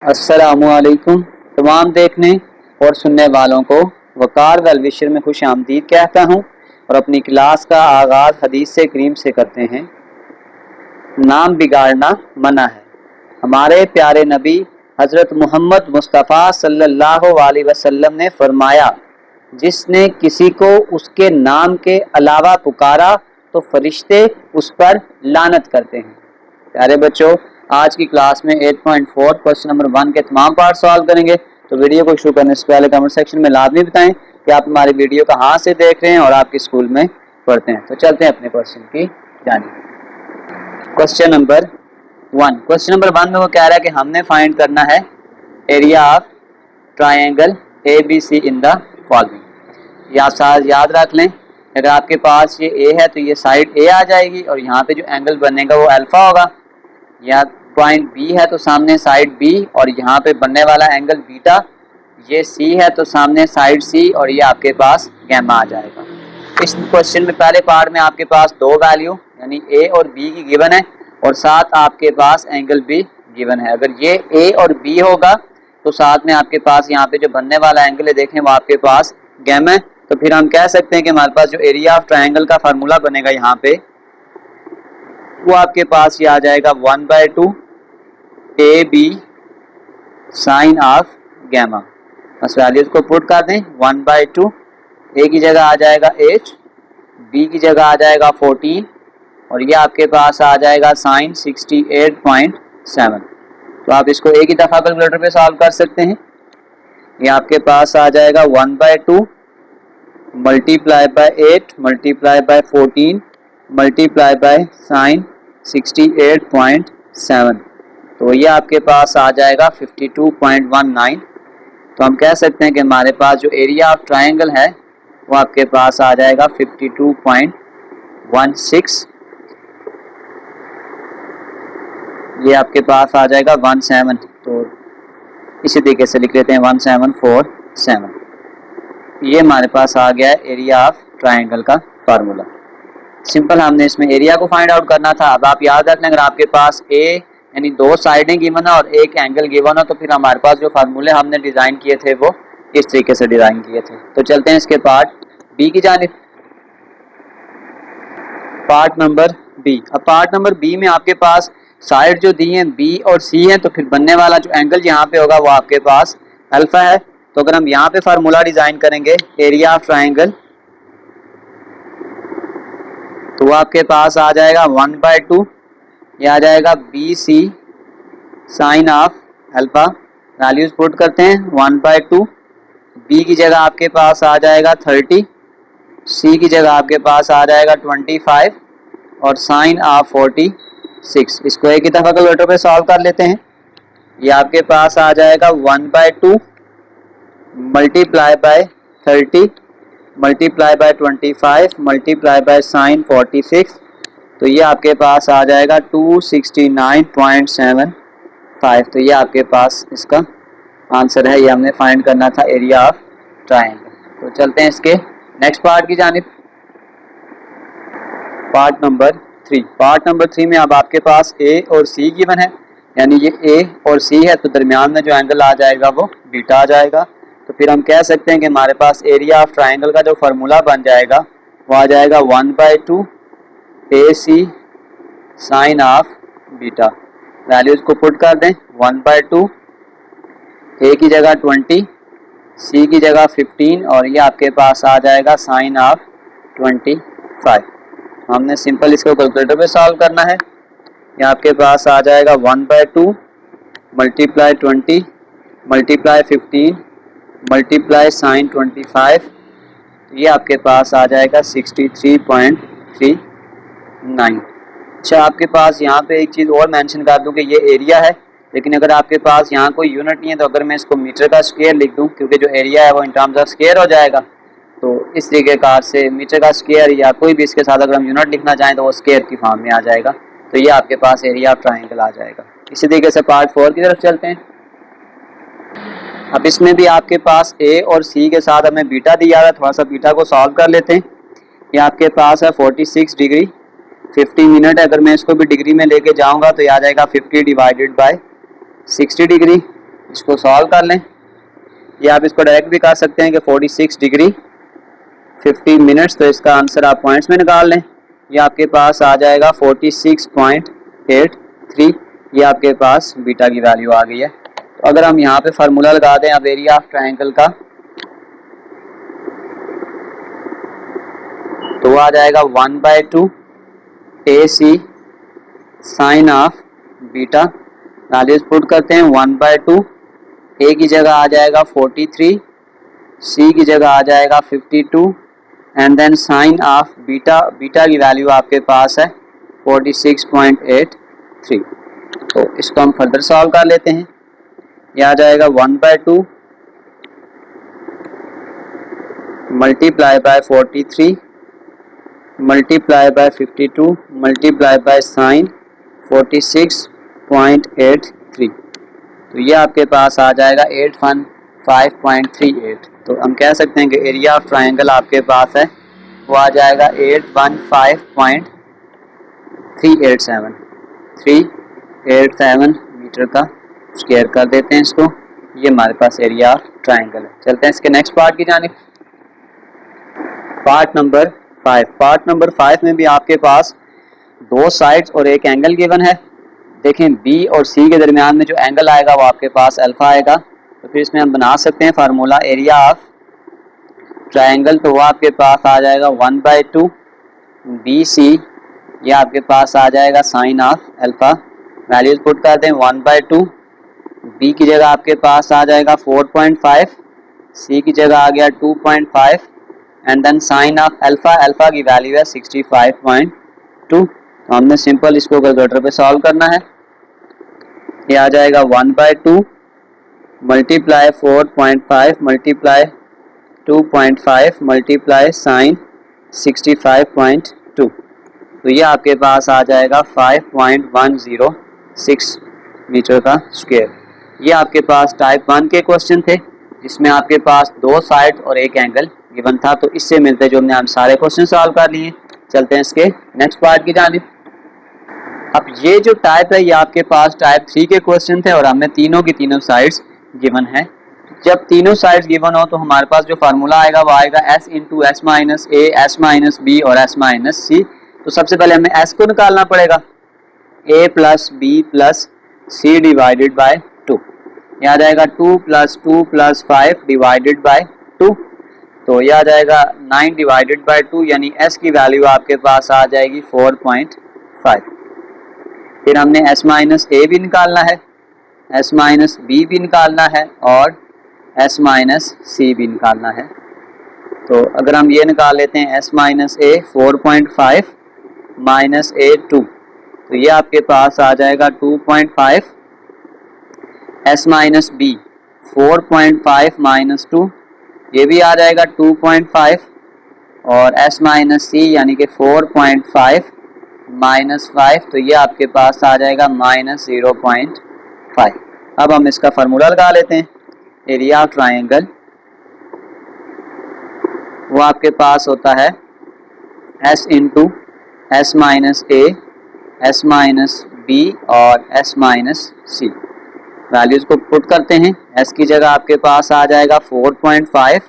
अस्सलामुअलैकुम। तमाम देखने और सुनने वालों को वकार वेल विशर में खुश आमदीद कहता हूँ और अपनी क्लास का आगाज़ हदीस से करीम से करते हैं। नाम बिगाड़ना मना है। हमारे प्यारे नबी हज़रत मोहम्मद मुस्तफ़ा सल्लल्लाहु अलैहि वसल्लम ने फरमाया, जिसने किसी को उसके नाम के अलावा पुकारा तो फरिश्ते उस पर लानत करते हैं। प्यारे बच्चों, आज की क्लास में 8.4 क्वेश्चन नंबर 1 के तमाम पार्ट सॉल्व करेंगे। तो वीडियो को शुरू करने से पहले कमेंट सेक्शन में लाजमी बताएं कि आप हमारी वीडियो कहाँ से देख रहे हैं और आपके स्कूल में पढ़ते हैं। तो चलते हैं अपने क्वेश्चन की जानिब। क्वेश्चन नंबर 1 में वो कह रहा है कि हमने फाइंड करना है area of triangle ABC in the following. ये आप साथ याद रख लें, अगर आपके पास ये A है तो ये साइड A आ जाएगी और यहाँ पे जो एंगल बनेगा वो अल्फा होगा। या पॉइंट B है तो सामने साइड B और यहाँ पे बनने वाला एंगल बीटा। ये C है तो सामने साइड C और ये आपके पास गैमा आ जाएगा। इस क्वेश्चन में पहले पार्ट में आपके पास दो वैल्यू यानी A और B की गिवन है और साथ आपके पास एंगल भी गिवन है। अगर ये A और B होगा तो साथ में आपके पास यहाँ पे जो बनने वाला एंगल है देखें वो आपके पास गैमा है। तो फिर हम कह सकते हैं कि हमारे पास जो एरिया ऑफ ट्राइंगल का फार्मूला बनेगा यहाँ पे वो आपके पास ये आ जाएगा 1/2 AB साइन ऑफ गैमा। बस वैल्यूज को पुट कर दें। 1/2 A की जगह आ जाएगा H, B की जगह आ जाएगा 14 और ये आपके पास आ जाएगा साइन 68.7। तो आप इसको एक ही दफ़ा कैलकुलेटर पे सॉल्व कर सकते हैं। ये आपके पास आ जाएगा 1/2 multiply by 8 multiply by 14 multiply by sine 68.7। तो ये आपके पास आ जाएगा 52.19। तो हम कह सकते हैं कि हमारे पास जो एरिया ऑफ ट्राइंगल है वो आपके पास आ जाएगा 52.16। ये आपके पास आ जाएगा 17। तो इसी तरीके से लिख लेते हैं 1747। ये हमारे पास आ गया है एरिया ऑफ ट्राइंगल का फार्मूला। सिंपल हमने इसमें एरिया को फाइंड आउट करना था। अब आप याद रखना, अगर आपके पास A यानी दो साइडें गिवन है और एक एंगल गिवन है तो फिर हमारे पास जो फार्मूले हमने डिज़ाइन किए थे वो इस तरीके से डिज़ाइन किए थे। तो चलते हैं इसके पार्ट B की जानिब। Part number B। अब पार्ट नंबर B में आपके पास साइड जो दी हैं B और C हैं तो फिर बनने वाला जो एंगल यहाँ पे होगा वो आपके पास अल्फा है। तो अगर हम यहाँ पे फार्मूला डिज़ाइन करेंगे एरिया ऑफ ट्राइंगल तो वो आपके पास आ जाएगा 1/2 ये आ जाएगा BC sine of alpha. Values put करते हैं 1/2 B की जगह आपके पास आ जाएगा 30, C की जगह आपके पास आ जाएगा 25 और साइन ऑफ 46। इसको एक ही दफ़ा कैलकुलेटर पे सॉल्व कर लेते हैं। ये आपके पास आ जाएगा 1/2 multiply by 30 multiply by 25 multiply by sine 46। तो ये आपके पास आ जाएगा 269.75। तो ये आपके पास इसका आंसर है। ये हमने फाइंड करना था एरिया ऑफ ट्राइंगल। तो चलते हैं इसके नेक्स्ट पार्ट की जानिब। पार्ट नंबर 3 में अब आपके पास A और C गिवन है यानी ये A और C है तो दरमियान में जो एंगल आ जाएगा वो बीटा आ जाएगा। तो फिर हम कह सकते हैं कि हमारे पास एरिया ऑफ ट्राइंगल का जो फार्मूला बन जाएगा वो आ जाएगा 1/2 AC sine of beta. Values को पुट कर दें। 1/2 A की जगह 20, C की जगह 15 और ये आपके पास आ जाएगा साइन ऑफ 25। हमने सिंपल इसको कैलकुलेटर पे सॉल्व करना है। ये आपके पास आ जाएगा 1/2 मल्टीप्लाई 20 मल्टीप्लाई 15 मल्टीप्लाई साइन 25। ये आपके पास आ जाएगा 63.39। अच्छा, आपके पास यहाँ पे एक चीज़ और मेंशन कर दूँ कि ये एरिया है, लेकिन अगर आपके पास यहाँ कोई यूनिट नहीं है तो अगर मैं इसको मीटर का स्क्वायर लिख दूँ क्योंकि जो एरिया है वो इन टर्म्स ऑफ स्क्वायर हो जाएगा। तो इस तरीके कार से मीटर का स्क्वायर या कोई भी इसके साथ अगर हम यूनिट लिखना चाहें तो वो स्क्वायर की फॉर्म में आ जाएगा। तो ये आपके पास एरिया ऑफ ट्राइंगल आ जाएगा। इसी तरीके से पार्ट 4 की तरफ चलते हैं। अब इसमें भी आपके पास A और C के साथ हमें बीटा दिया है। थोड़ा सा बीटा को सॉल्व कर लेते हैं। ये आपके पास है 46 डिग्री 50 मिनट है। अगर मैं इसको भी डिग्री में लेके जाऊंगा तो ये आ जाएगा 50 डिवाइडेड बाय 60 डिग्री। इसको सॉल्व कर लें, या आप इसको डायरेक्ट भी कर सकते हैं कि 46 डिग्री 50 मिनट्स, तो इसका आंसर आप पॉइंट्स में निकाल लें। ये आपके पास आ जाएगा 46.83, ये आपके पास बीटा की वैल्यू आ गई है। तो अगर हम यहाँ पे फार्मूला लगा दें अब एरिया ऑफ ट्रायंगल का, तो वो आ जाएगा 1/2 AC sine of beta. Values put करते हैं, 1/2 A की जगह आ जाएगा 43, C की जगह आ जाएगा 52 and then sine of beta, beta की वैल्यू आपके पास है 46.83। तो इसको हम फर्दर सॉल्व कर लेते हैं। यह आ जाएगा 1/2 multiply by 43 multiply by 52 multiply by sine 46.83। तो ये आपके पास आ जाएगा 815.38। तो हम कह सकते हैं कि एरिया ऑफ ट्रायंगल आपके पास है वो आ जाएगा 815.387 मीटर का स्क्वायर कर देते हैं इसको। ये हमारे पास एरिया ऑफ ट्रायंगल है। चलते हैं इसके नेक्स्ट पार्ट की जानिब, पार्ट नंबर 5। पार्ट नंबर 5 में भी आपके पास दो साइड्स और एक एंगल गिवन है। देखें B और C के दरमियान में जो एंगल आएगा वो आपके पास अल्फा आएगा। तो फिर इसमें हम बना सकते हैं फार्मूला एरिया ऑफ ट्रायंगल, तो वो आपके पास आ जाएगा 1/2 BC, ये आपके पास आ जाएगा sine of alpha. Values put कर दें, 1/2 B की जगह आपके पास आ जाएगा 4.5, C की जगह आ गया 2.5 and then sine of alpha, alpha की वैल्यू है 65.2। तो हमने सिंपल इसको कैलकुलेटर पे सॉल्व करना है। ये आ जाएगा 1/2 मल्टीप्लाई 4.5 मल्टीप्लाई 2.5 मल्टीप्लाई साइन 65.2। तो ये आपके पास आ जाएगा 5.106 मीटर का स्क्वायर। ये आपके पास टाइप 1 के क्वेश्चन थे जिसमें आपके पास दो साइड और एक एंगल गिवन था। तो इससे मिलते जो हमने सारे क्वेश्चन सॉल्व कर लिए। चलते हैं इसके नेक्स्ट पार्ट की जानिब। अब ये जो टाइप है ये आपके पास टाइप 3 के क्वेश्चन थे और हमें तीनों की तीनों साइड्स गिवन है। जब तीनों साइड्स गिवन हो तो हमारे पास जो फार्मूला आएगा वो आएगा s into s minus A, s minus B और s माइनस सी। तो सबसे पहले हमें s को निकालना पड़ेगा, a plus B plus C divided by 2। यह आ जाएगा 2 प्लस 2 प्लस 5 डिवाइडेड बाय 2। तो यह आ जाएगा 9 डिवाइडेड बाय 2, यानी s की वैल्यू आपके पास आ जाएगी 4.5। फिर हमने s माइनस ए भी निकालना है, s माइनस बी भी निकालना है और s माइनस सी भी निकालना है। तो अगर हम ये निकाल लेते हैं s माइनस ए 4.5 माइनस ए 2, तो ये आपके पास आ जाएगा 2.5, s माइनस बी 4.5 माइनस 2, ये भी आ जाएगा 2.5 और s माइनस सी यानी कि 4.5 माइनस 5, तो ये आपके पास आ जाएगा माइनस 0.5। अब हम इसका फार्मूला लगा लेते हैं। एरिया ऑफ ट्रायंगल वो आपके पास होता है s into S minus A, S minus B और s माइनस सी। वैल्यूज को पुट करते हैं, s की जगह आपके पास आ जाएगा 4.5,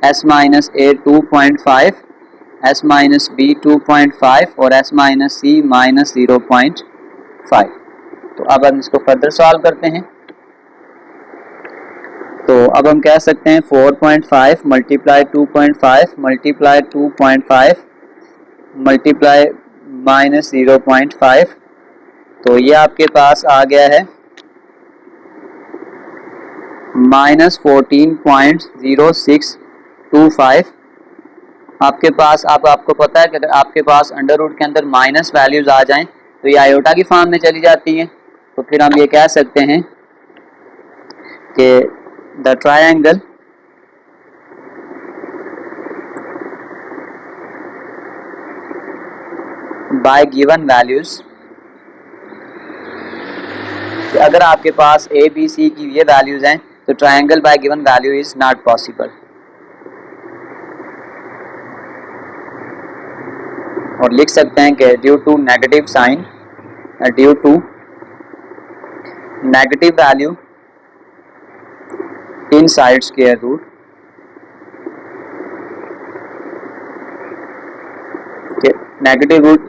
s माइनस ए 2.5, s माइनस बी 2.5 और s माइनस सी माइनस 0.5। तो अब हम इसको फर्दर सॉल्व करते हैं। तो अब हम कह सकते हैं 4.5 मल्टीप्लाई 2.5 मल्टीप्लाई 2.5 मल्टीप्लाई माइनस 0.5, तो ये आपके पास आ गया है माइनस 14.0625। आपके पास आपको पता है कि अगर आपके पास अंडर रूट के अंदर माइनस वैल्यूज आ जाएं तो ये आयोटा की फॉर्म में चली जाती हैं। तो फिर हम ये कह सकते हैं कि the triangle by given values, अगर आपके पास ए बी सी की ये वैल्यूज हैं तो triangle by given value is not possible. और लिख सकते हैं कि due to negative sign, due to negative value inside square root negative root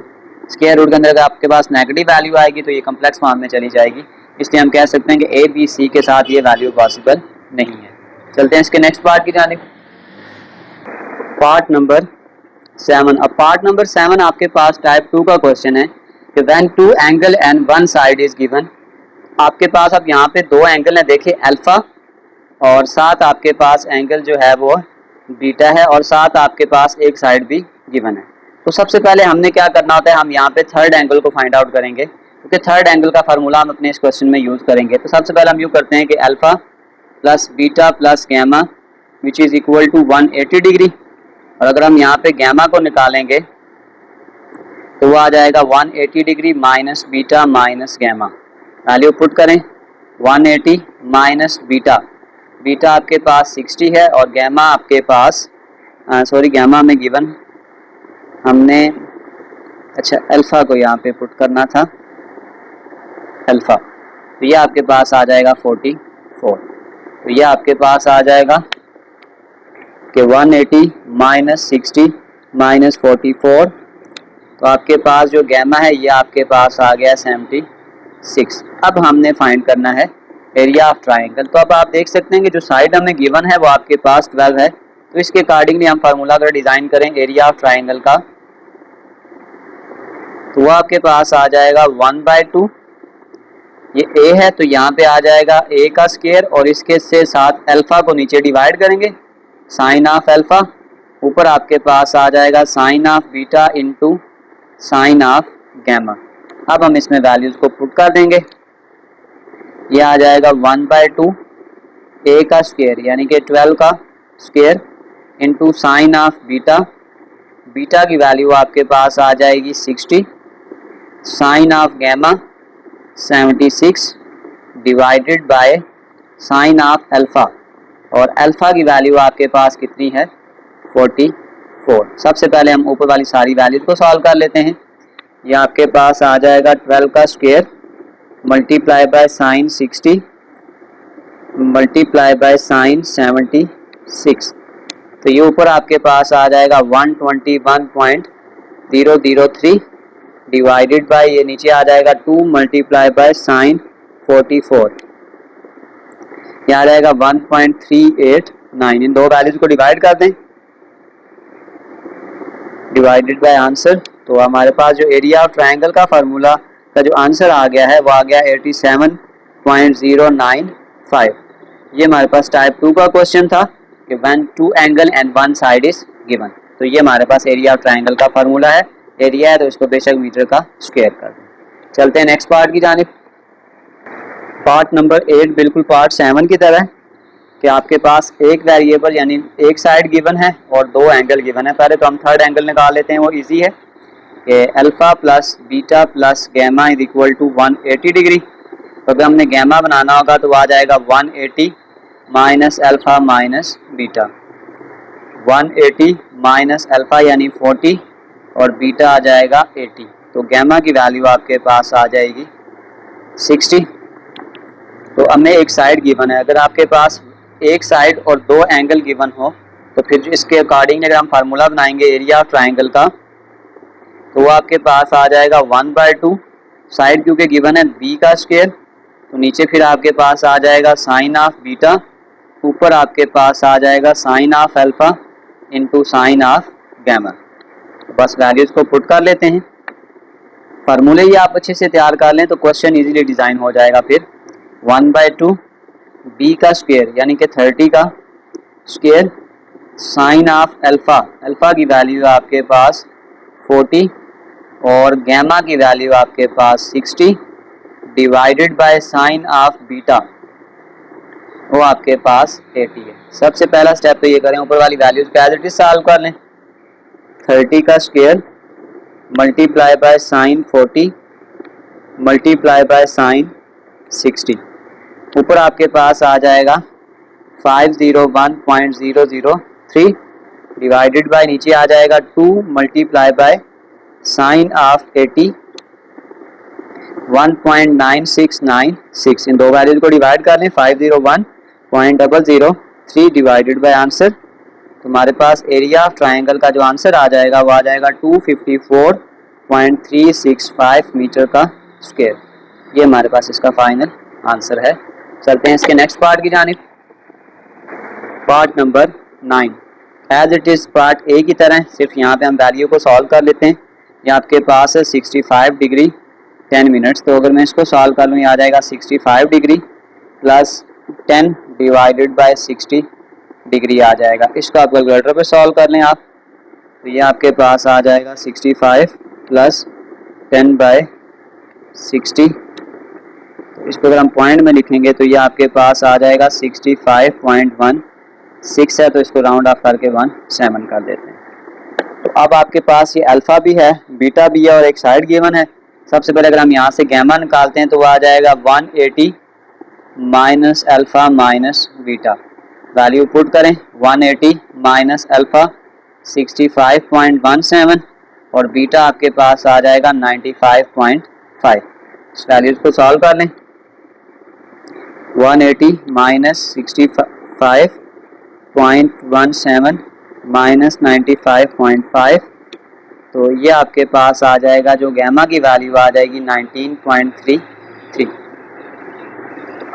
square root के अंदर अगर आपके पास नेगेटिव वैल्यू आएगी तो ये कम्प्लेक्स फॉर्म में चली जाएगी, इसलिए हम कह सकते हैं कि ए बी सी के साथ ये वैल्यू पॉसिबल नहीं है। चलते हैं इसके नेक्स्ट पार्ट की जानिब, पार्ट नंबर 7। अब पार्ट नंबर 7 आपके पास टाइप 2 का क्वेश्चन है कि when two angle and one side is given. आपके पास अब यहाँ पे दो एंगल है, देखिए अल्फा, और साथ आपके पास एंगल जो है वो बीटा है, और साथ आपके पास एक साइड भी गिवन है। तो सबसे पहले हमने क्या करना होता है, हम यहाँ पे थर्ड एंगल को फाइंड आउट करेंगे, क्योंकि थर्ड एंगल का फार्मूला हम अपने इस क्वेश्चन में यूज़ करेंगे। तो सबसे पहले हम यूँ करते हैं कि alpha plus beta plus gamma which is equal to 180 degree, और अगर हम यहाँ पे गैमा को निकालेंगे तो वो आ जाएगा 180 degree minus beta minus gamma. Value put करें 180 माइनस बीटा, बीटा आपके पास 60 है और गैमा आपके पास गैमा में गिवन हमने अल्फ़ा को यहाँ पे पुट करना था अल्फ़ा, तो ये आपके पास आ जाएगा 44। तो ये आपके पास आ जाएगा कि 180 माइनस 60 माइनस 44, तो आपके पास जो गैमा है ये आपके पास आ गया 76। अब हमने फाइंड करना है एरिया ऑफ ट्राइंगल। तो अब आप देख सकते हैं कि जो साइड हमें गिवन है वो आपके पास 12 है, तो इसके अकॉर्डिंगली हम फार्मूला अगर डिज़ाइन करें एरिया ऑफ ट्राइंगल का, तो वो आपके पास आ जाएगा 1/2। ये ए है तो यहाँ पे आ जाएगा ए का स्क्वायर, और इसके से साथ अल्फा को नीचे डिवाइड करेंगे साइन ऑफ अल्फा, ऊपर आपके पास आ जाएगा sine of beta into sine of gamma. अब हम इसमें वैल्यूज को पुट कर देंगे, ये आ जाएगा 1/2 ए का स्क्वायर यानी कि 12 का square into sine of beta, beta की वैल्यू आपके पास आ जाएगी 60, sine of gamma 76 divided by sine of alpha, और अल्फा की वैल्यू आपके पास कितनी है 44। सबसे पहले हम ऊपर वाली सारी वैल्यूज को सॉल्व कर लेते हैं। ये आपके पास आ जाएगा 12 का square multiply by sine 60 multiply by sine 76, तो ये ऊपर आपके पास आ जाएगा 121.003 डिवाइडेड बाय ये नीचे आ जाएगा 2 मल्टीप्लाई बाय साइन 44, ये आ जाएगा 1.389। इन दो वैल्यूज को डिवाइड कर दें, डिवाइडेड बाय आंसर, तो हमारे पास जो एरिया ऑफ ट्रायंगल का फार्मूला का जो आंसर आ गया है वो आ गया 87.095। ये हमारे पास टाइप 2 का क्वेश्चन था कि when two angle and one side is given. तो ये हमारे पास एरिया ऑफ ट्रायंगल का फार्मूला है, एरिया है तो इसको बेशक मीटर का स्क्वायर कर दें। चलते हैं नेक्स्ट पार्ट की जानिब, पार्ट नंबर 8 बिल्कुल पार्ट 7 की तरह कि आपके पास एक वेरिएबल यानी एक साइड गिवन है और दो एंगल गिवन है। पहले तो हम थर्ड एंगल निकाल लेते हैं, वो इजी है कि alpha plus beta plus gamma is equal to 180 degree. तो अगर हमने गैमा बनाना होगा तो आ जाएगा 180 minus alpha minus beta, 180 minus alpha यानी 40 और बीटा आ जाएगा 80। तो गैमा की वैल्यू आपके पास आ जाएगी 60। तो हमें एक साइड गिवन है, अगर आपके पास एक साइड और दो एंगल गिवन हो तो फिर इसके अकॉर्डिंग अगर हम फार्मूला बनाएंगे एरिया ऑफ ट्रायंगल का, तो वो आपके पास आ जाएगा 1/2 साइड क्योंकि गिवन है बी का स्क्वायर, तो नीचे फिर आपके पास आ जाएगा साइन ऑफ बीटा, ऊपर आपके पास आ जाएगा sine of alpha into sine of gamma. तो बस वैल्यूज को पुट कर लेते हैं, फार्मूले ही आप अच्छे से तैयार कर लें तो क्वेश्चन इजीली डिज़ाइन हो जाएगा। फिर 1/2 बी का स्क्वायर यानी कि 30 का square sine of alpha, alpha की वैल्यू आपके पास 40 और गैमा की वैल्यू आपके पास 60 divided by sine of beta, वो आपके पास 80 है। सबसे पहला स्टेप तो ये करें, ऊपर वाली वैल्यूज को एज इट इज सॉल्व कर लें। 30 का square multiply by sine 40 multiply by sine 60, ऊपर आपके पास आ जाएगा 501.003 डिवाइडेड बाय नीचे आ जाएगा 2 मल्टीप्लाई बाय साइन ऑफ 80 1.9696। इन दो वैल्यूज को डिवाइड कर लें, 501 0.003 डिवाइडेड बाय आंसर। तो हमारे पास एरिया ऑफ ट्राइंगल का जो आंसर आ जाएगा वो आ जाएगा 254.365 मीटर का स्क्वायर। ये हमारे पास इसका फाइनल आंसर है। चलते हैं इसके नेक्स्ट पार्ट की जानिब। Part number 9 as it is part A की तरह, सिर्फ यहाँ पे हम वैल्यू को सॉल्व कर लेते हैं। ये आपके पास है 65 डिग्री 10 मिनट्स। तो अगर मैं इसको सॉल्व कर लूँ, ये आ जाएगा 65 degree plus 10 divided by 60 degree आ जाएगा। इसको आप कैलकुलेटर पे सॉल्व कर लें आप, तो ये आपके पास आ जाएगा 65 प्लस 10 बाय 60। तो इसको अगर हम पॉइंट में लिखेंगे तो ये आपके पास आ जाएगा 65.16 है। तो इसको राउंड ऑफ करके 17 कर देते हैं। तो अब आपके पास ये अल्फ़ा भी है, बीटा भी है और एक साइड गिवन है। सबसे पहले अगर हम यहाँ से गैमा निकालते हैं तो वो आ जाएगा 180 minus alpha minus beta. Value put करें, 180 माइनस अल्फ़ा 65.17 और बीटा आपके पास आ जाएगा 95.5। इस वैल्यूज़ को सॉल्व कर लें। 180 माइनस 65.17 माइनस 95.5, तो ये आपके पास आ जाएगा, जो गैमा की वैल्यू आ जाएगी 19.33।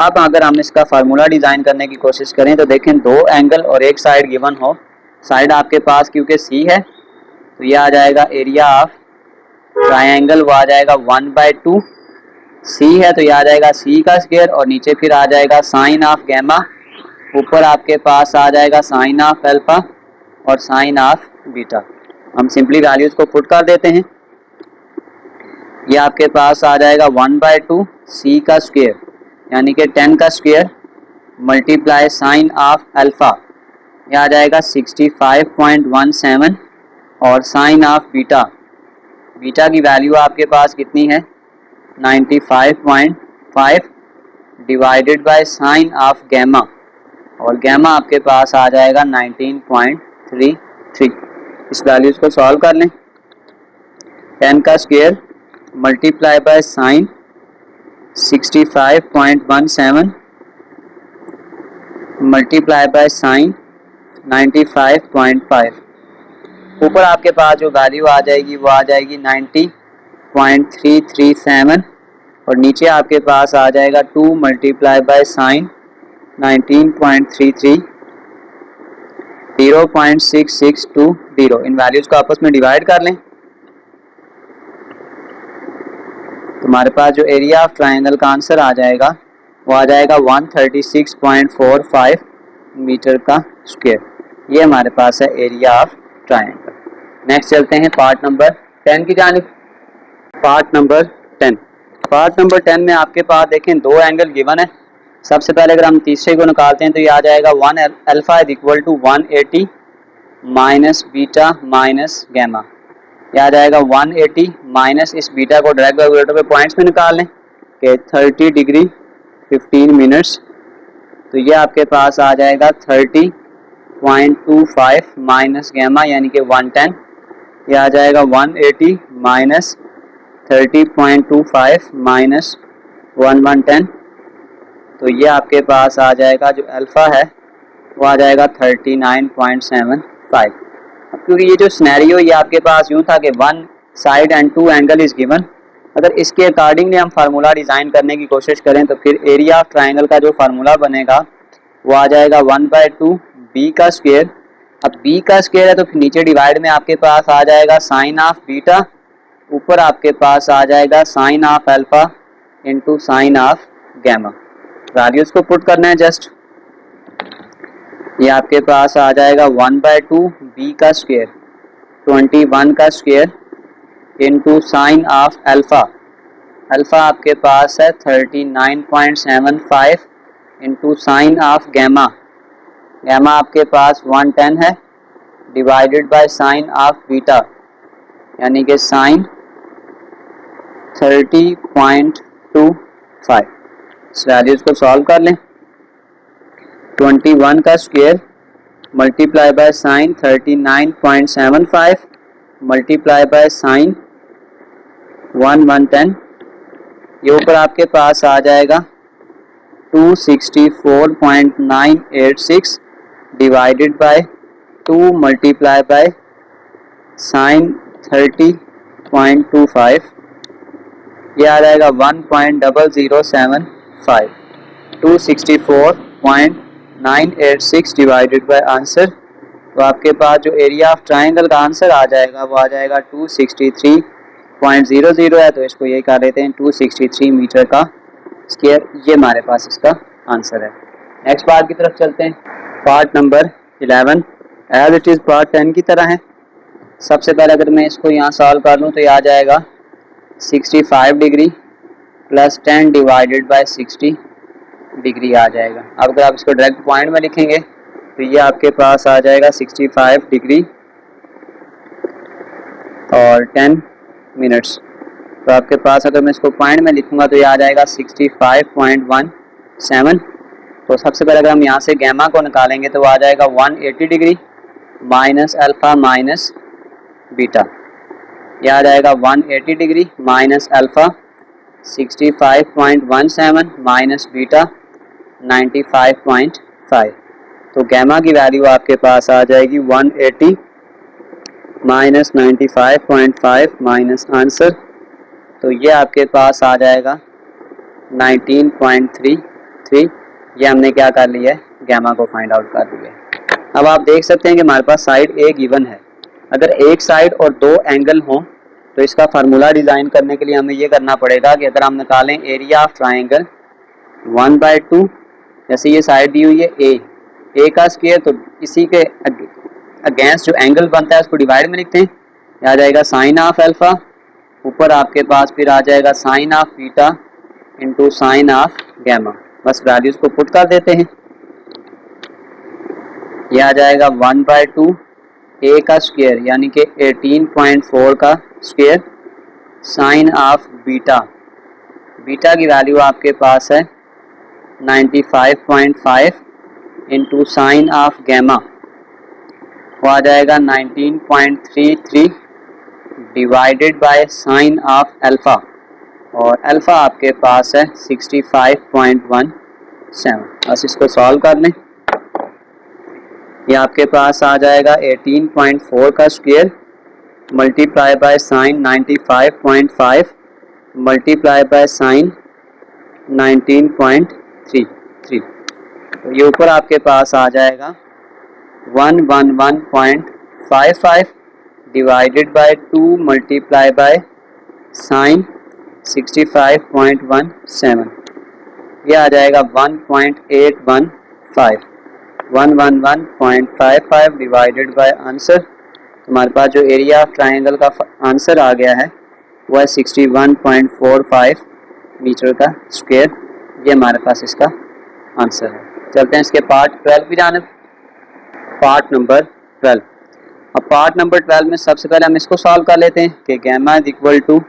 अब अगर हम इसका फार्मूला डिज़ाइन करने की कोशिश करें तो देखें, दो एंगल और एक साइड गिवन हो। साइड आपके पास क्योंकि सी है तो ये आ जाएगा एरिया ऑफ ट्रायंगल, वो आ जाएगा 1/2। सी है तो ये आ जाएगा सी का स्क्वायर और नीचे फिर आ जाएगा साइन ऑफ गैमा। ऊपर आपके पास आ जाएगा साइन ऑफ अल्फा और साइन ऑफ बीटा। हम सिंपली वैल्यूज़ को पुट कर देते हैं। ये आपके पास आ जाएगा 1/2 सी का स्क्वायर यानी कि 10 का square multiply sine of alpha, ये आ जाएगा 65.17 और साइन ऑफ बीटा, बीटा की वैल्यू आपके पास कितनी है 95.5 divided by sine of gamma और गैमा आपके पास आ जाएगा 19.33। इस वैल्यूज़ को सॉल्व कर लें। 10 का square multiply by sine 65.17 multiply by sine 95.5। ऊपर आपके पास जो वैल्यू आ जाएगी वो आ जाएगी 90.337 और नीचे आपके पास आ जाएगा 2 multiply by sine 19.33 0.6620। In values को आपस में डिवाइड कर लें। तुम्हारे पास जो एरिया ऑफ ट्रायंगल का आंसर आ जाएगा वो आ जाएगा 136.45 मीटर का स्क्वायर। ये हमारे पास है एरिया ऑफ ट्रायंगल। नेक्स्ट चलते हैं पार्ट नंबर 10 की जानिब। पार्ट नंबर 10 में आपके पास देखें दो एंगल गिवन है। सबसे पहले अगर हम तीसरे को निकालते हैं तो ये आ जाएगा 1 alpha is equal to 180 minus beta minus gamma. ये आ जाएगा 180 माइनस इस बीटा को डायरेक्ट कैलकुलेटर पे पॉइंट्स में निकाल लें कि 30 डिग्री 15 मिनट्स। तो ये आपके पास आ जाएगा 30.25 माइनस गैमा यानी कि 110। ये आ जाएगा 180 माइनस 30.25 माइनस 110। तो ये आपके पास आ जाएगा, जो अल्फ़ा है वो आ जाएगा 39.75। अब क्योंकि ये जो सिनेरियो ये आपके पास यूँ था कि 1 side and 2 angle is given, अगर इसके अकॉर्डिंगली हम फार्मूला डिज़ाइन करने की कोशिश करें तो फिर एरिया ऑफ ट्रायंगल का जो फार्मूला बनेगा वो आ जाएगा 1/2 बी का स्क्वायर। अब बी का स्क्वायर है तो फिर नीचे डिवाइड में आपके पास आ जाएगा साइन ऑफ बीटा, ऊपर आपके पास आ जाएगा sine of alpha into sine of gamma. Values को पुट करना है जस्ट। ये आपके पास आ जाएगा 1/2 बी का स्क्वायर 21 का square into sine of alpha. Alpha आपके पास है 39.75 into sine of gamma. Gamma आपके पास 110 है divided by sine of beta यानी कि साइन 30.25। इस वैल्यूज़ को सॉल्व कर लें। 21 का square multiply by sine 39.75 multiply by sine 110। ये ऊपर आपके पास आ जाएगा 264.986 divided by 2 multiply by sine 30.25, ये आ जाएगा 1.0075। 264.986 डिवाइडेड बाय आंसर, तो आपके पास जो एरिया ऑफ ट्राइंगल का आंसर आ जाएगा वो आ जाएगा 263.00 है, तो इसको ये कर लेते हैं 263 मीटर का स्क्वायर। ये हमारे पास इसका आंसर है। नेक्स्ट पार्ट की तरफ चलते हैं। Part number 11 as it is part 10 की तरह है। सबसे पहले अगर मैं इसको यहाँ सॉल्व कर लूँ तो ये आ जाएगा 65 degree plus 10 divided by 60 degree आ जाएगा। अब अगर आप इसको डायरेक्ट पॉइंट में लिखेंगे तो ये आपके पास आ जाएगा 65 डिग्री और 10 मिनट्स। तो आपके पास अगर मैं इसको पॉइंट में लिखूंगा तो ये आ जाएगा 65.17। तो सबसे पहले अगर हम यहाँ से गैमा को निकालेंगे तो वो आ जाएगा 180 degree minus alpha minus beta. ये आ जाएगा 180 degree minus alpha 65.17 minus beta 95.5। तो गैमा की वैल्यू आपके पास आ जाएगी 180 माइनस 95.5 माइनस आंसर, तो ये आपके पास आ जाएगा 19.33। ये हमने क्या कर लिया है, गैमा को फाइंड आउट कर लिया है। अब आप देख सकते हैं कि हमारे पास साइड ए गिवन है। अगर एक साइड और दो एंगल हों तो इसका फार्मूला डिज़ाइन करने के लिए हमें ये करना पड़ेगा कि अगर हम निकालें एरिया ऑफ ट्राइंगल 1/2, जैसे ये साइड दी हुई है ए का स्क्वायर, तो इसी के अगेंस्ट जो एंगल बनता है उसको डिवाइड में लिखते हैं। ये आ जाएगा साइन ऑफ अल्फ़ा, ऊपर आपके पास फिर आ जाएगा sine of beta into sine of gamma. बस वैल्यूज़ को पुट कर देते हैं। ये आ जाएगा 1/2 ए का स्क्वायर यानी कि 18.4 का square sine of beta, beta की वैल्यू आपके पास है 95.5 इंटू साइन ऑफ गैमा, वो आ जाएगा 19.33 divided by sine of alpha, और अल्फ़ा आपके पास है 65.17। बस इसको सॉल्व कर लें। ये आपके पास आ जाएगा 18.4 का square multiply by sine 95.5 multiply by sine 19.33। तो ये ऊपर आपके पास आ जाएगा 111.55 divided by 2 multiply by sine 65.17, ये आ जाएगा 1.815। 111.55 डिवाइडेड बाय आंसर, हमारे पास जो एरिया ऑफ ट्राइंगल का आंसर आ गया है वो है 61.45 मीटर का स्क्वायर। ये हमारे पास इसका आंसर है। चलते हैं इसके पार्ट 12 की जानिब। Part number 12। अब पार्ट नंबर 12 में सबसे पहले हम इसको सॉल्व कर लेते हैं कि gamma is equal to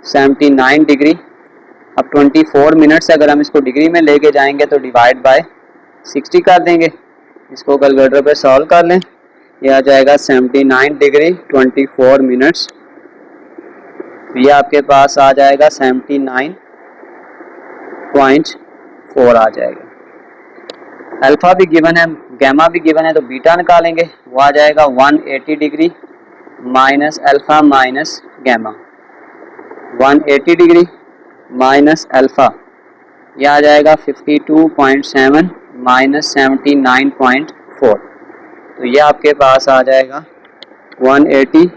79 degree. अब 24 मिनट से अगर हम इसको डिग्री में लेके जाएंगे तो डिवाइड बाय 60 कर देंगे। इसको कैलकुलेटर पे सॉल्व कर लें। ये आ जाएगा 79 डिग्री 24 मिनट्स, ये आपके पास आ जाएगा 79.4 आ जाएगा। अल्फ़ा भी गिवन है, गैमा भी गिवन है, तो बीटा निकालेंगे। वो आ जाएगा 180 degree minus alpha minus gamma. 180 degree minus alpha, यह आ जाएगा 52.7 माइनस 79.4। तो ये आपके पास आ जाएगा 180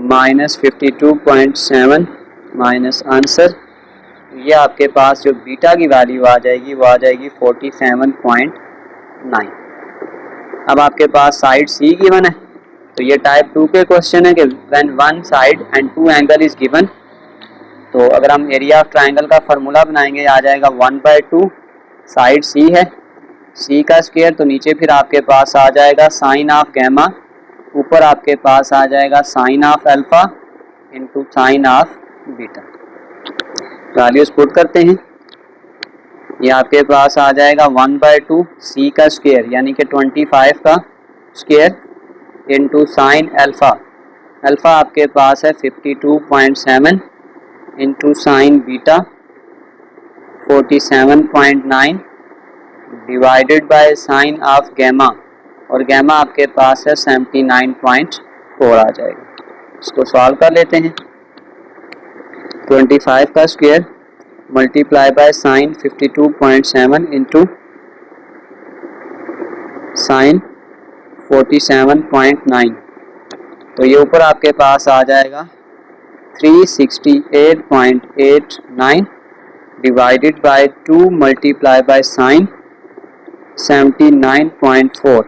माइनस 52.7 माइनस आंसर। ये आपके पास जो बीटा की वैल्यू आ जाएगी वो आ जाएगी 47.9। अब आपके पास साइड सी गिवन है, तो ये टाइप 2 के क्वेश्चन है कि when one side and two angle is given. तो अगर हम एरिया ऑफ ट्राइंगल का फार्मूला बनाएंगे आ जाएगा 1/2 साइड सी है, सी का स्क्वायर, तो नीचे फिर आपके पास आ जाएगा साइन ऑफ गैमा, ऊपर आपके पास आ जाएगा sine of alpha into sine of beta. Values put करते हैं। ये आपके पास आ जाएगा 1/2 सी का स्क्वायर यानी कि 25 का square into sine alpha, alpha आपके पास है 52.7 into sine beta 47.9 divided by sine of gamma, और गैमा आपके पास है 79.4 आ जाएगा। इसको सॉल्व कर लेते हैं। 25 का square multiply by sine 52.7 into sign 47.9, तो ये ऊपर आपके पास आ जाएगा 368.89 divided by 2 multiply by sine 79.4,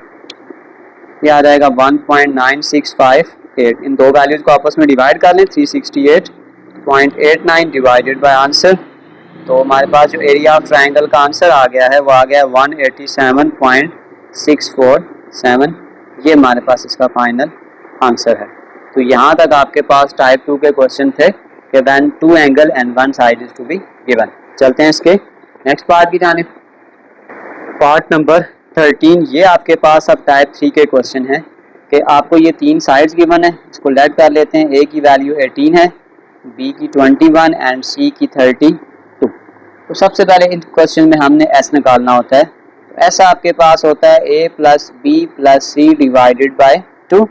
ये आ जाएगा 1.9658। इन दो वैल्यूज को आपस में डिवाइड कर लें, 368.89 डिवाइडेड बाय आंसर, तो हमारे पास जो एरिया ऑफ ट्रायंगल का आंसर आ गया है वो आ गया 187.647। ये हमारे पास इसका फाइनल आंसर है। तो यहाँ तक आपके पास टाइप 2 के क्वेश्चन थे कि when 2 angle and 1 side is to be given. चलते हैं इसके नेक्स्ट पार्ट की जानिब। पार्ट नंबर 13, ये आपके पास अब टाइप 3 के क्वेश्चन है कि आपको ये 3 साइड्स गिवन है, इसको लेट कर लेते हैं। ए की वैल्यू 18 है, बी की 21 एंड सी की 32। तो सबसे पहले इन क्वेश्चन में हमने एस निकालना होता है। तो ऐसा आपके पास होता है A plus B plus C divided by 2,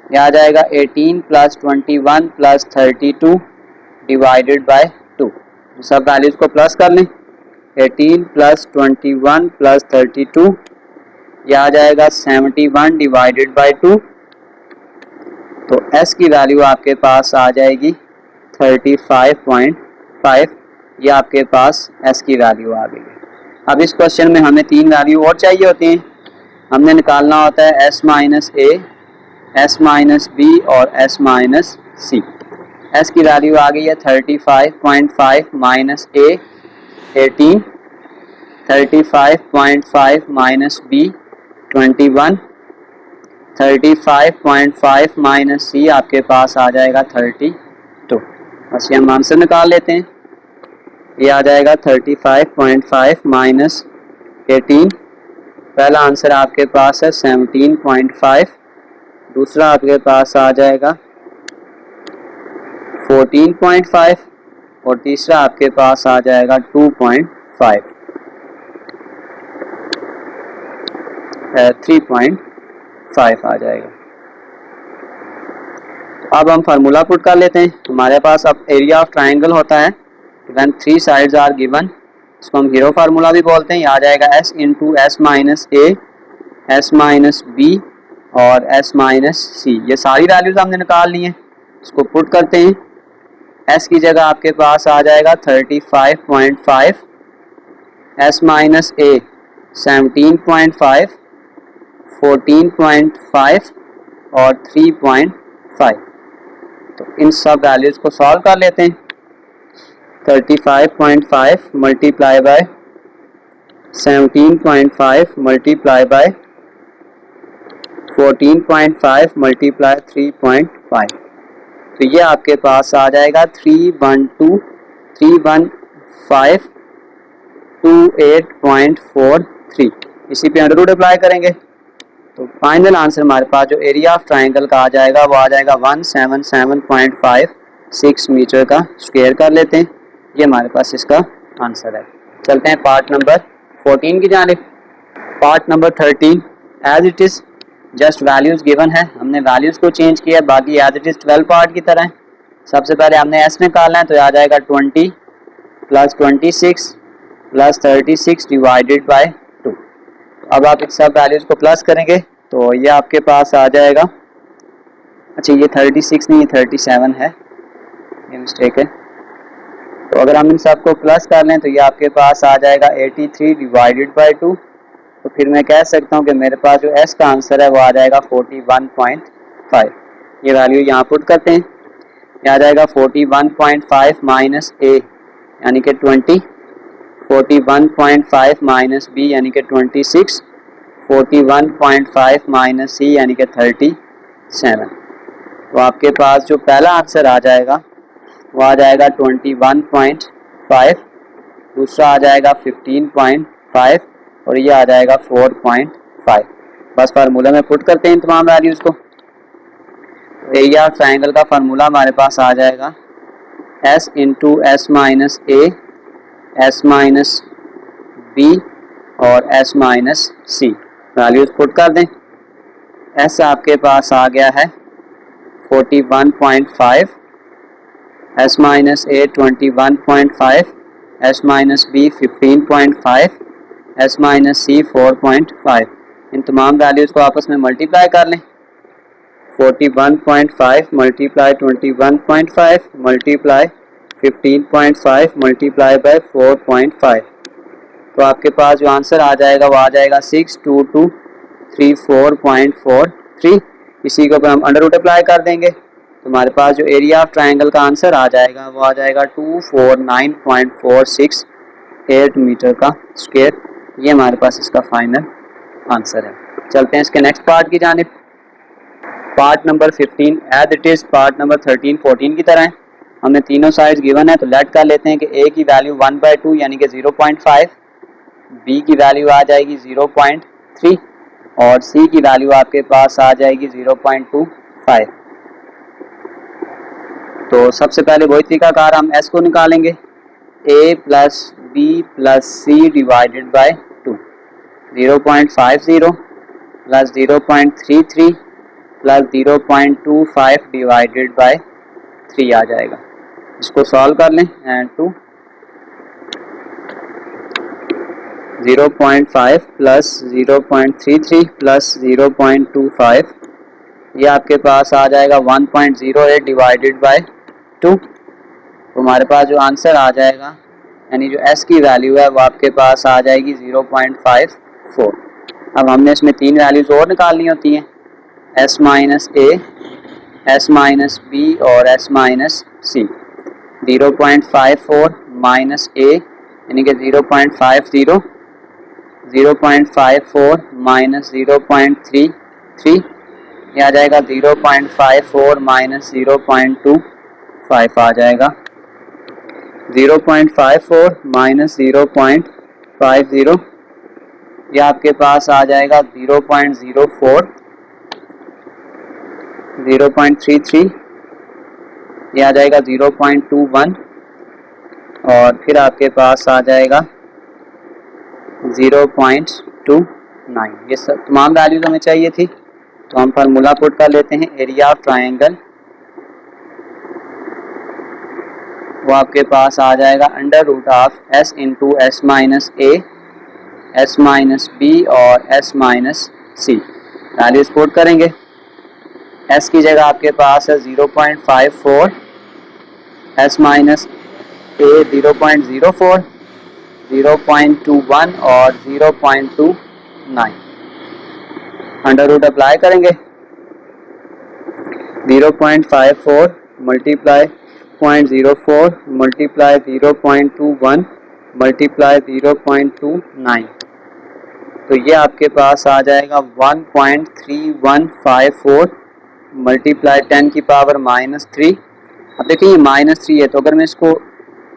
यह आ जाएगा 18 प्लस 21 प्लस 32 डिवाइडेड बाय 2। सब वैल्यूज को प्लस कर लें, 18 प्लस 21 प्लस 32, यह आ जाएगा 71 डिवाइडेड बाय 2। तो एस की वैल्यू आपके पास आ जाएगी 35.5, ये आपके पास एस की वैल्यू आ गई है। अब इस क्वेश्चन में हमें 3 वैल्यू और चाहिए होती हैं। हमने निकालना होता है S minus A, S minus B और एस माइनस सी। एस की वैल्यू आ गई है 35.5 माइनस ए 18, 35.5 माइनस बी 21, 35.5 माइनस सी आपके पास आ जाएगा 32। बस ये हम आंसर निकाल लेते हैं। ये आ जाएगा 35.5 माइनस 18, पहला आंसर आपके पास है 17.5, दूसरा आपके पास आ जाएगा 14.5 और तीसरा आपके पास आ जाएगा 2.5 3.5 आ जाएगा। अब हम फार्मूला पुट कर लेते हैं। हमारे पास अब एरिया ऑफ ट्रायंगल होता है व्हेन 3 साइड्स आर गिवन, इसको हम हीरो फार्मूला भी बोलते हैं। ये आ जाएगा S into S minus A, S minus B और एस माइनस सी। ये सारी वैल्यूज हमने निकाल ली हैं, इसको पुट करते हैं। एस की जगह आपके पास आ जाएगा 35.5, एस माइनस ए 17.5, 14.5 और 3.5। तो इन सब वैल्यूज को सॉल्व कर लेते हैं। 35.5 multiply by 17.5 multiply by 14.5 multiply 3.5, तो ये आपके पास आ जाएगा 312,315,28.43। इसी पे अंडर रूट अप्लाई करेंगे तो फाइनल आंसर हमारे पास जो एरिया ऑफ ट्रायंगल का आ जाएगा वो आ जाएगा 177.56 मीटर का स्क्वायर कर लेते हैं। ये हमारे पास इसका आंसर है। चलते हैं पार्ट नंबर 14 की जानिब। Part number 13, as it is just values given है, हमने वैल्यूज़ को चेंज किया, बाकी एज इट इज़ 12 पार्ट की तरह है। सबसे पहले हमने एस निकालना है, तो आ जाएगा 20 प्लस 26 प्लस 36 डिवाइडेड बाय 2। अब आप इन सब वैल्यूज़ को प्लस करेंगे तो ये आपके पास आ जाएगा, अच्छा ये 36 नहीं, ये 37 है, ये मिस्टेक है। तो अगर हम इन सब को प्लस कर लें तो ये आपके पास आ जाएगा 83 डिवाइडेड बाय 2। तो फिर मैं कह सकता हूँ कि मेरे पास जो एस का आंसर है वो आ जाएगा 41.5। ये वैल्यू यहाँ पुट करते हैं, ये आ जाएगा 41.5 माइनस ए यानी कि 20, 41.5 माइनस बी यानी कि 26, 41.5 माइनस सी यानी कि 37। तो आपके पास जो पहला आंसर आ जाएगा वो आ जाएगा 21.5, दूसरा आ जाएगा 15.5 और ये आ जाएगा 4.5। बस फार्मूला में पुट करते हैं तमाम वैल्यूज़ को। एरिया ऑफ ट्रायंगल का फार्मूला हमारे पास आ जाएगा S into S minus A, S minus B और S minus C। Values put कर दें। S आपके पास आ गया है 41.5, S minus A 21.5, S minus B 15.5, S minus C 4.5। इन तमाम वैल्यूज़ को आपस में मल्टीप्लाई कर लें। 41.5 मल्टीप्लाई 21.5 मल्टीप्लाई 15.5 मल्टीप्लाई बाय 4.5, तो आपके पास जो आंसर आ जाएगा वो आ जाएगा 62234.43। इसी के ऊपर हम अंडर रूट अप्लाई कर देंगे तो हमारे पास जो एरिया ऑफ ट्रायंगल का आंसर आ जाएगा वो आ जाएगा 249.468 मीटर का स्क्वायर। ये हमारे पास इसका फाइनल आंसर है। चलते हैं इसके नेक्स्ट पार्ट की जानिब। Part number 15 as it is part number 13, 14 की तरह है। हमें तीनों साइड्स गिवन है तो लेट कर लेते हैं कि A की वैल्यू 1/2 यानी कि 0.5, B की वैल्यू आ जाएगी 0.3 और C की वैल्यू आपके पास आ जाएगी 0.25। तो सबसे पहले वही तरीकाकार हम S को निकालेंगे, A plus B plus C divided by 2, 0.50 plus 0.33 plus 0.25 divided by 3 आ जाएगा। इसको सॉल्व कर लें एंड 2 0.5 प्लस 0.33 प्लस 0.25, ये आपके पास आ जाएगा 1.08 डिवाइडेड बाय 2। तो हमारे पास जो आंसर आ जाएगा यानी जो S की वैल्यू है वो आपके पास आ जाएगी 0.54। अब हमने इसमें तीन वैल्यूज और निकालनी होती हैं, S minus A, S minus B और S minus C। 0.54 minus A यानी कि 0.50, 0.54 माइनस 0.33, ये आ जाएगा 0.54 माइनस 0.25 आ जाएगा। 0.54 माइनस 0.50, ये आपके पास आ जाएगा 0.04, 0.33, ये आ जाएगा 0.21 और फिर आपके पास आ जाएगा 0.29। ये सब तमाम वैल्यूज हमें चाहिए थी तो हम फार्मूला पुट कर लेते हैं। एरिया ऑफ ट्रायंगल वो आपके पास आ जाएगा under root of S into S minus A, S minus B और S minus C। Values put करेंगे। S की जगह आपके पास है 0.54, S माइनस A 0.04, 0.21 और 0.29। अंडर रूट अप्लाई करेंगे। 0.54 मल्टीप्लाई 0.04 मल्टीप्लाई 0.21 मल्टीप्लाई 0.29, तो ये आपके पास आ जाएगा 1.3154 मल्टीप्लाई 10 की पावर -3। अब देखिए ये -3 है तो अगर मैं इसको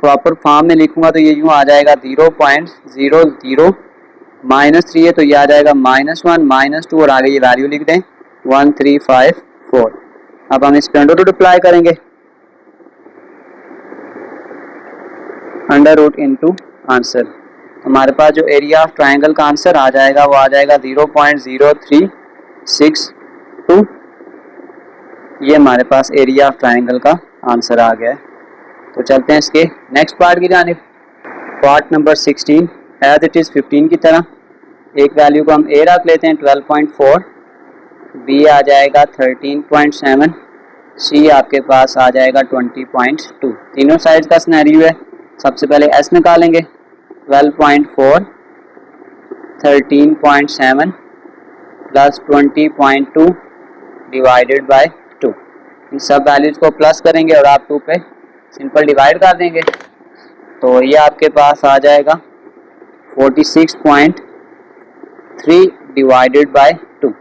प्रॉपर फॉर्म में लिखूंगा तो ये यूँ आ जाएगा 0.00, -3 है तो ये आ जाएगा -1 -2 और आगे ये वैल्यू लिख दें 1354। अब हम इस पर अंडर रूट अप्लाई करेंगे। अंडर रूट इनटू आंसर, हमारे पास जो एरिया ऑफ ट्रायंगल का आंसर आ जाएगा वो आ जाएगा 0.0362। ये हमारे पास एरिया ऑफ ट्रायंगल का आंसर आ गया है। तो चलते हैं इसके नेक्स्ट पार्ट की जानिब। Part number 16 as it is 15 की तरह। एक वैल्यू को हम A रख लेते हैं 12.4, B आ जाएगा 13.7, C आपके पास आ जाएगा 20.2। तीनों साइड का सिनेरियो है। सबसे पहले S निकालेंगे। 12.4 13.7 प्लस 20.2 डिवाइडेड बाय 2। इन सब वैल्यूज़ को प्लस करेंगे और आप 2 पे सिंपल डिवाइड कर देंगे तो ये आपके पास आ जाएगा 46.3 डिवाइडेड बाय 2।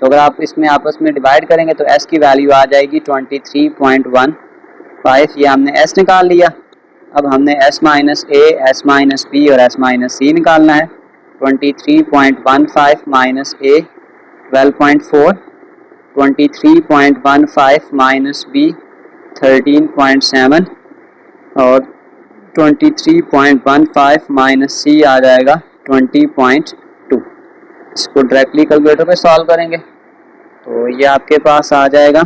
तो अगर आप इसमें आपस में डिवाइड करेंगे तो S की वैल्यू आ जाएगी 23.15। ये हमने S निकाल लिया। अब हमने S minus A, S minus B और S माइनस C निकालना है। 23.15 माइनस A 12.4, 23.15 माइनस B 13.7 और 23.15 माइनस C आ जाएगा 20.2। इसको डायरेक्टली कैलकुलेटर पे सॉल्व करेंगे तो ये आपके पास आ जाएगा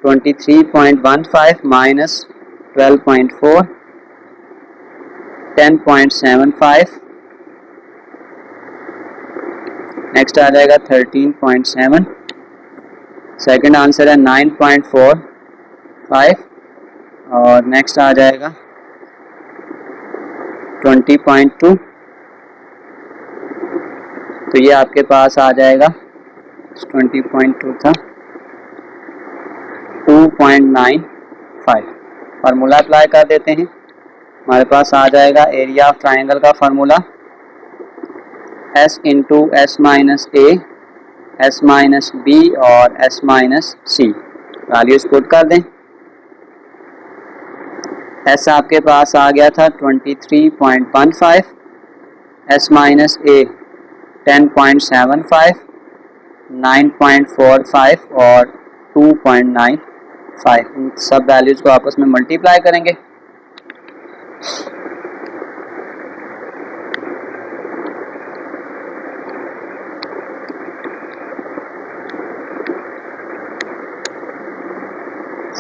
23.15 माइनस 12.4 10.75। नेक्स्ट आ जाएगा 13.7। सेकंड आंसर है 9.45 और नेक्स्ट आ जाएगा 20.2। तो ये आपके पास आ जाएगा 20.2 था 2.95। फार्मूला अप्लाई कर देते हैं। हमारे पास आ जाएगा एरिया ऑफ ट्राइंगल का formula S into S minus A, S minus B और S minus C. Values put कर दें। एस आपके पास आ गया था 23.15, एस माइनस ए 10.75, 9.45 और 2.95। इन सब वैल्यूज को आपस में मल्टीप्लाई करेंगे।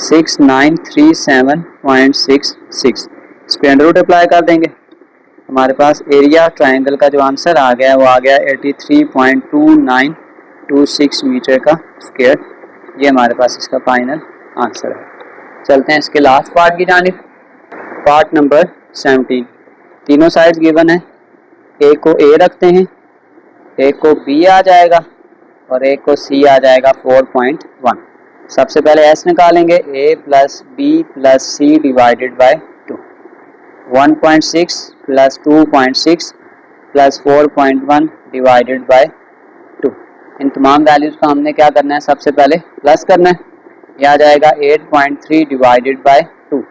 सिक्स 937.66 इस पे अंडर रूट अप्लाई कर देंगे। हमारे पास एरिया ट्रायंगल का जो आंसर आ गया वो आ गया 83.2926 मीटर का स्क्वायर। ये हमारे पास इसका फाइनल आंसर है। चलते हैं इसके लास्ट पार्ट की जानिब। Part number 17। तीनों साइड्स गिवन है। एक को ए रखते हैं, एक को बी आ जाएगा और एक को सी आ जाएगा 4.1। सबसे पहले एस निकालेंगे, A plus B plus C divided by 2। 1.6 plus 2.6 plus 4.1 divided by 2। इन तमाम वैल्यूज़ को हमने क्या करना है, सबसे पहले प्लस करना है। यह आ जाएगा 8.3 डिवाइडेड बाय 2।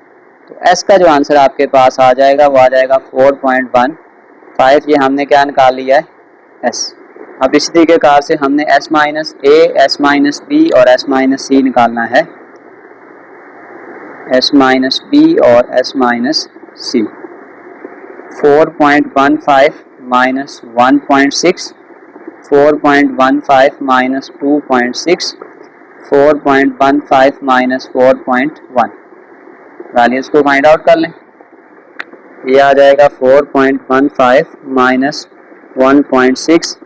तो एस का जो आंसर आपके पास आ जाएगा वो आ जाएगा 4.15। ये हमने क्या निकाल लिया है, एस। अब इसी तरीके से हमने S minus A, S minus B और एस माइनस सी निकालना है। एस माइनस बी और एस माइनस सी। 4.15 माइनस 1.6, 4.15 माइनस 2.6, 4.15 माइनस 4.1। वैल्यूज़ को फाइंड आउट कर लें। ये आ जाएगा 4.15 माइनस 1.6।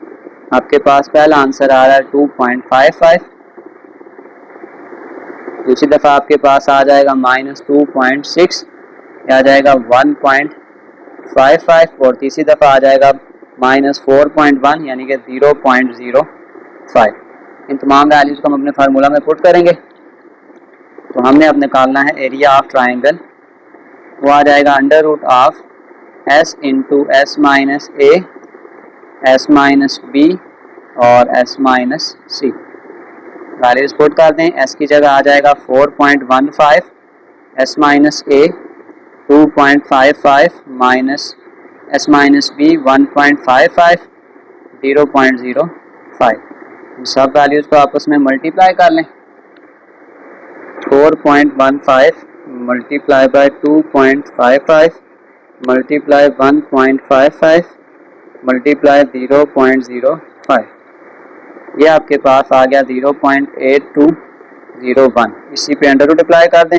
आपके पास पहला आंसर आ रहा है 2.55। दूसरी दफ़ा आपके पास आ जाएगा माइनस 2.6, आ जाएगा 1.55 और तीसरी दफ़ा आ जाएगा माइनस 4.1 यानी कि 0.05। इन तमाम वैल्यूज़ को हम अपने फार्मूला में पुट करेंगे। तो हमने अब निकालना है एरिया ऑफ ट्राइंगल। वो आ जाएगा under root of S into S minus A, S minus B और S minus C. Values put कर दें। एस की जगह आ जाएगा 4.15, S minus A 2.55 minus S minus B 1.55, 0.05। इन सब वैल्यूज को आपस में मल्टीप्लाई कर लें। 4.15 मल्टीप्लाई बाय 2.55 मल्टीप्लाई 1.55 मल्टीप्लाई 0.05। ये आपके पास आ गया 0.8201। इसी पे अंडर रूट अप्लाई कर दें।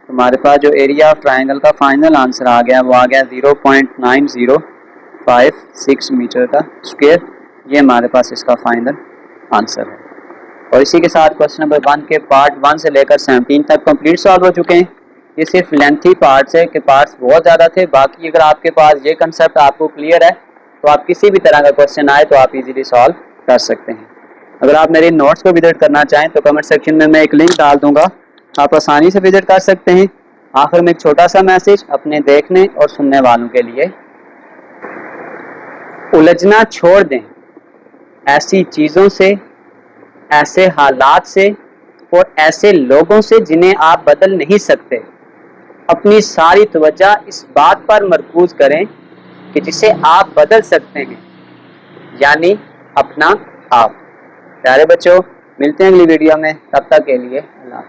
हमारे पास जो एरिया ऑफ ट्राइंगल का फाइनल आंसर आ गया वो आ गया 0.9056 मीटर का स्क्वायर। ये हमारे पास इसका फाइनल आंसर है। और इसी के साथ क्वेश्चन नंबर 1 के पार्ट 1 से लेकर 17 तक कंप्लीट सॉल्व हो चुके हैं। ये सिर्फ लेंथी पार्ट्स है कि पार्ट्स बहुत ज़्यादा थे। बाकी अगर आपके पास ये कंसेप्ट आपको क्लियर है तो आप किसी भी तरह का क्वेश्चन आए तो आप इजीली सॉल्व कर सकते हैं। अगर आप मेरे नोट्स को विजिट करना चाहें तो कमेंट सेक्शन में मैं एक लिंक डाल दूंगा, आप आसानी से विजिट कर सकते हैं। आखिर में एक छोटा सा मैसेज अपने देखने और सुनने वालों के लिए, उलझना छोड़ दें ऐसी चीज़ों से, ऐसे हालात से और ऐसे लोगों से जिन्हें आप बदल नहीं सकते। अपनी सारी तवज्जो इस बात पर मरकूज करें कि जिसे आप बदल सकते हैं, यानी अपना आप। प्यारे बच्चों, मिलते हैं अगली वीडियो में। तब तक के लिए अल्लाह।